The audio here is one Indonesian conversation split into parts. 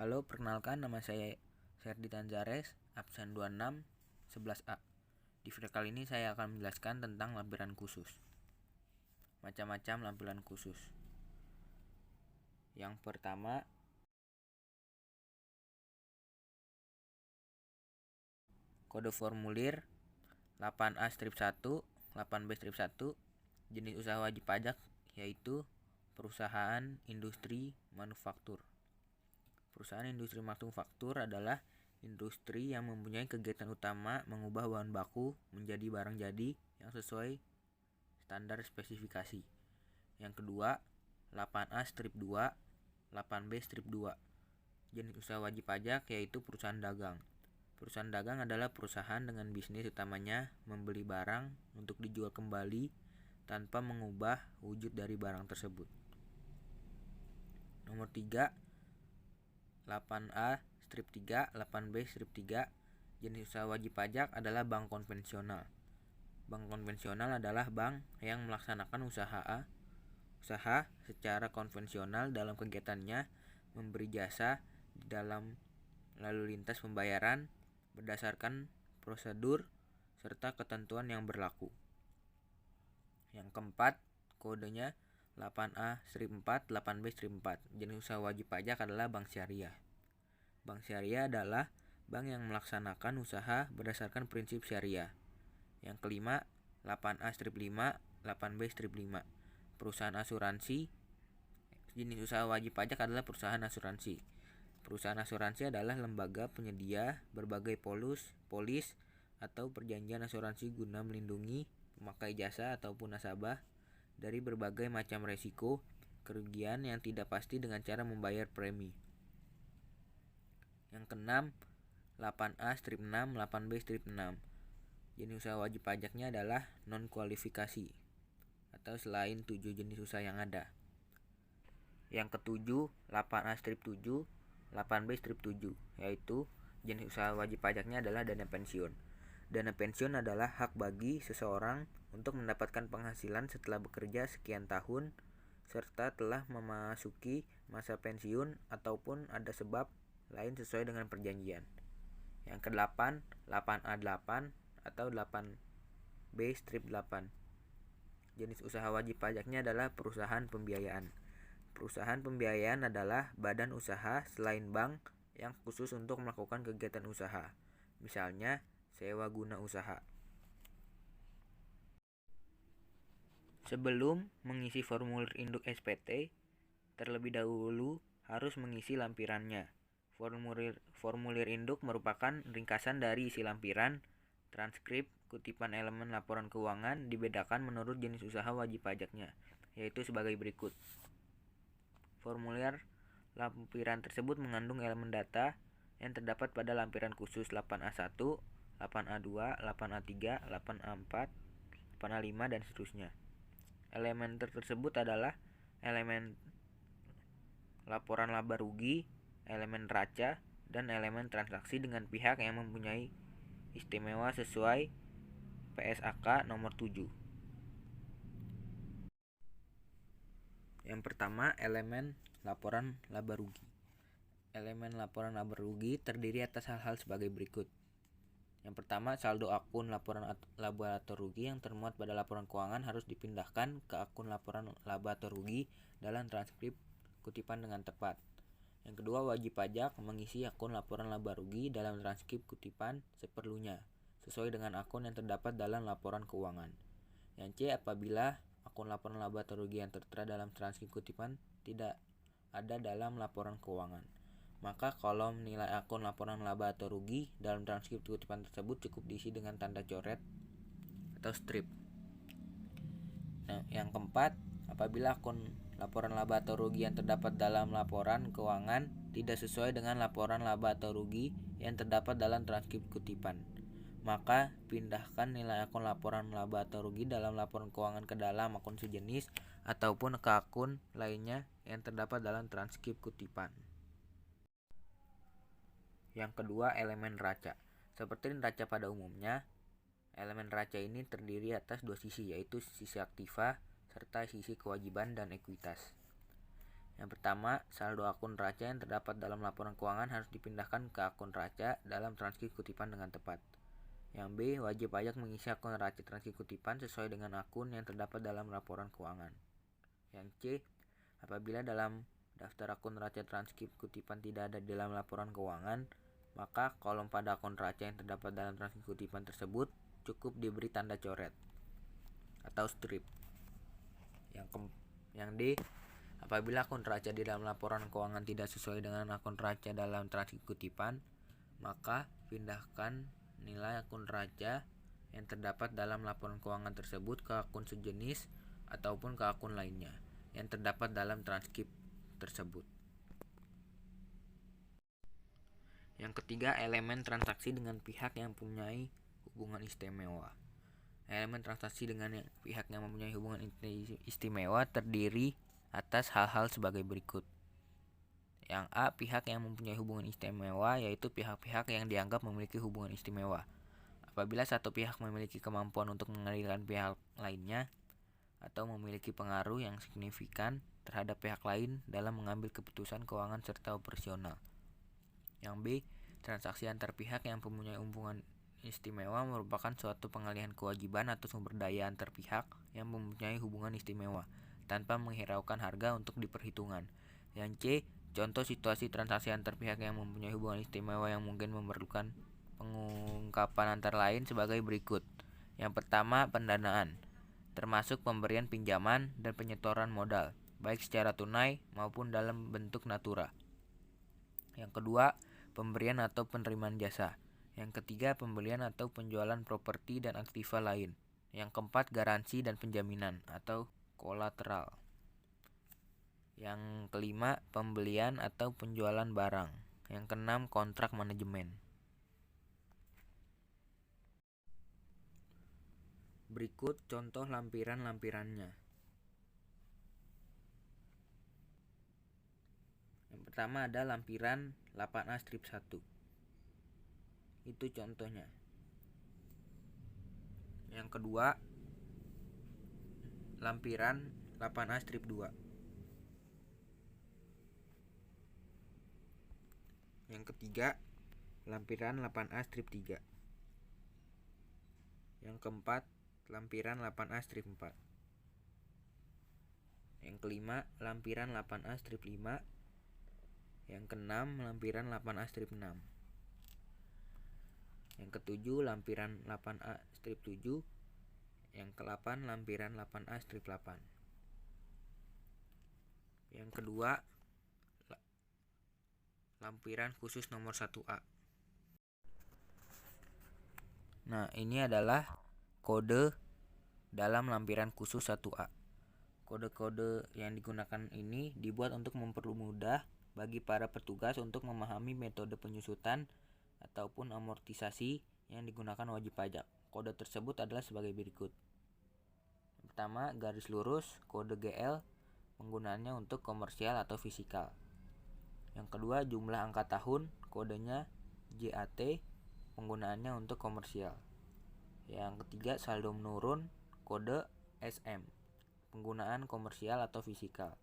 Halo, perkenalkan nama saya Serdi Tanzares, absen 26 11A. Di video kali ini saya akan menjelaskan tentang lampiran khusus. Macam-macam lampiran khusus. Yang pertama, kode formulir 8A strip 1, 8B strip 1, jenis usaha wajib pajak yaitu perusahaan industri manufaktur. Perusahaan industri manufaktur adalah industri yang mempunyai kegiatan utama mengubah bahan baku menjadi barang jadi yang sesuai standar spesifikasi. Yang kedua, 8A strip 2, 8B strip 2. Jenis usaha wajib pajak yaitu perusahaan dagang. Perusahaan dagang adalah perusahaan dengan bisnis utamanya membeli barang untuk dijual kembali tanpa mengubah wujud dari barang tersebut. Nomor 3, 8A strip 3, 8B strip 3. Jenis usaha wajib pajak adalah bank konvensional. Bank konvensional adalah bank yang melaksanakan usaha secara konvensional dalam kegiatannya memberi jasa di dalam lalu lintas pembayaran berdasarkan prosedur serta ketentuan yang berlaku. Yang keempat, kodenya 8A strip 4, 8B strip 4. Jenis usaha wajib pajak adalah bank syariah. Bank syariah adalah bank yang melaksanakan usaha berdasarkan prinsip syariah. Yang kelima, 8A strip 5, 8B strip 5. Perusahaan asuransi. Jenis usaha wajib pajak adalah perusahaan asuransi. Perusahaan asuransi adalah lembaga penyedia berbagai polis atau perjanjian asuransi guna melindungi pemakai jasa ataupun nasabah dari berbagai macam resiko kerugian yang tidak pasti dengan cara membayar premi. Yang keenam, 8A strip 6, 8B strip 6. Jenis usaha wajib pajaknya adalah non kualifikasi atau selain 7 jenis usaha yang ada. Yang ketujuh, 8A strip 7, 8B strip 7, yaitu jenis usaha wajib pajaknya adalah dana pensiun. Dana pensiun adalah hak bagi seseorang untuk mendapatkan penghasilan setelah bekerja sekian tahun serta telah memasuki masa pensiun ataupun ada sebab lain sesuai dengan perjanjian. Yang ke-8, 8A8 atau 8B strip 8. Jenis usaha wajib pajaknya adalah perusahaan pembiayaan. Perusahaan pembiayaan adalah badan usaha selain bank yang khusus untuk melakukan kegiatan usaha, misalnya sewa guna usaha. Sebelum mengisi formulir induk SPT, terlebih dahulu harus mengisi lampirannya. Formulir induk merupakan ringkasan dari isi lampiran. Transkrip kutipan elemen laporan keuangan dibedakan menurut jenis usaha wajib pajaknya, yaitu sebagai berikut. Formulir lampiran tersebut mengandung elemen data yang terdapat pada lampiran khusus 8A1, 8A2, 8A3, 8A4, 8A5, dan seterusnya. Elemen tersebut adalah elemen laporan laba rugi, elemen neraca, dan elemen transaksi dengan pihak yang mempunyai istimewa sesuai PSAK nomor 7. Yang pertama, elemen laporan laba rugi. Elemen laporan laba rugi terdiri atas hal-hal sebagai berikut. Yang pertama, saldo akun laporan laba atau rugi yang termuat pada laporan keuangan harus dipindahkan ke akun laporan laba atau rugi dalam transkrip kutipan dengan tepat. Yang kedua, wajib pajak mengisi akun laporan laba rugi dalam transkrip kutipan seperlunya, sesuai dengan akun yang terdapat dalam laporan keuangan. Yang C, apabila akun laporan laba atau rugi yang tertera dalam transkrip kutipan tidak ada dalam laporan keuangan, maka kolom nilai akun laporan laba atau rugi dalam transkrip kutipan tersebut cukup diisi dengan tanda coret atau strip. Nah, yang keempat, apabila akun laporan laba atau rugi yang terdapat dalam laporan keuangan tidak sesuai dengan laporan laba atau rugi yang terdapat dalam transkrip kutipan, maka pindahkan nilai akun laporan laba atau rugi dalam laporan keuangan ke dalam akun sejenis ataupun ke akun lainnya yang terdapat dalam transkrip kutipan. Yang kedua, elemen neraca. Seperti neraca pada umumnya, elemen neraca ini terdiri atas dua sisi, yaitu sisi aktiva serta sisi kewajiban dan ekuitas. Yang pertama, saldo akun neraca yang terdapat dalam laporan keuangan harus dipindahkan ke akun neraca dalam transkrip kutipan dengan tepat. Yang B, wajib pajak mengisi akun neraca transkrip kutipan sesuai dengan akun yang terdapat dalam laporan keuangan. Yang C, apabila dalam daftar akun neraca transkrip kutipan tidak ada di dalam laporan keuangan, maka kolom pada akun neraca yang terdapat dalam transkrip kutipan tersebut cukup diberi tanda coret atau strip. Yang D, apabila akun neraca di dalam laporan keuangan tidak sesuai dengan akun neraca dalam transkrip kutipan, maka pindahkan nilai akun neraca yang terdapat dalam laporan keuangan tersebut ke akun sejenis ataupun ke akun lainnya yang terdapat dalam transkrip tersebut. Yang ketiga, elemen transaksi dengan pihak yang mempunyai hubungan istimewa. Elemen transaksi dengan pihak yang mempunyai hubungan istimewa terdiri atas hal-hal sebagai berikut. Yang A, pihak yang mempunyai hubungan istimewa yaitu pihak-pihak yang dianggap memiliki hubungan istimewa. Apabila satu pihak memiliki kemampuan untuk mengendalikan pihak lainnya atau memiliki pengaruh yang signifikan terhadap pihak lain dalam mengambil keputusan keuangan serta operasional. Yang B, transaksi antar pihak yang mempunyai hubungan istimewa merupakan suatu pengalihan kewajiban atau sumber daya antar pihak yang mempunyai hubungan istimewa tanpa menghiraukan harga untuk diperhitungkan. Yang C, contoh situasi transaksi antar pihak yang mempunyai hubungan istimewa yang mungkin memerlukan pengungkapan antara lain sebagai berikut. Yang pertama, pendanaan, termasuk pemberian pinjaman dan penyetoran modal, baik secara tunai maupun dalam bentuk natura. Yang kedua, pemberian atau penerimaan jasa. Yang ketiga, pembelian atau penjualan properti dan aktiva lain. Yang keempat, garansi dan penjaminan atau kolateral. Yang kelima, pembelian atau penjualan barang. Yang keenam, kontrak manajemen. Berikut contoh lampiran-lampirannya. Yang pertama ada lampiran 8A strip 1. Itu contohnya. Yang kedua, lampiran 8A strip 2. Yang ketiga, lampiran 8A strip 3. Yang keempat, lampiran 8A strip 4. Yang kelima, lampiran 8A strip 5. Yang keenam, lampiran 8A strip 6. Yang ketujuh, lampiran 8A strip 7. Yang ke-8, lampiran 8A strip 8. Yang kedua, lampiran khusus nomor 1A. Nah, ini adalah kode dalam lampiran khusus 1A. Kode-kode yang digunakan ini dibuat untuk mempermudah bagi para petugas untuk memahami metode penyusutan ataupun amortisasi yang digunakan wajib pajak. Kode tersebut adalah sebagai berikut. Pertama, garis lurus, kode GL, penggunaannya untuk komersial atau fisikal. Yang kedua, jumlah angka tahun, kodenya JAT, penggunaannya untuk komersial. Yang ketiga, saldo menurun, kode SM, penggunaan komersial atau fisikal.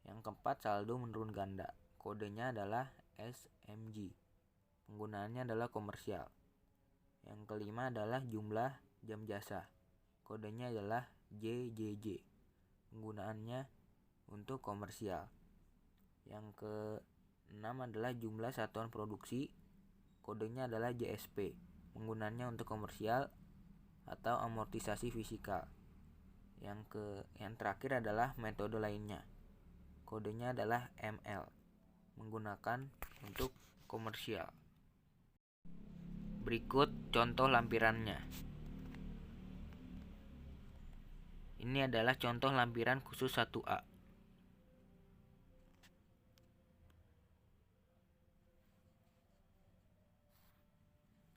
Yang keempat, saldo menurun ganda, kodenya adalah SMG, penggunaannya adalah komersial. Yang kelima adalah jumlah jam jasa, kodenya adalah JJJ, penggunaannya untuk komersial. Yang keenam adalah jumlah satuan produksi, kodenya adalah JSP, penggunaannya untuk komersial atau amortisasi fisikal. Yang terakhir adalah metode lainnya, kodenya adalah ML, menggunakan untuk komersial. Berikut contoh lampirannya. Ini adalah contoh lampiran khusus 1A.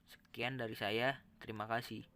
Sekian dari saya, terima kasih.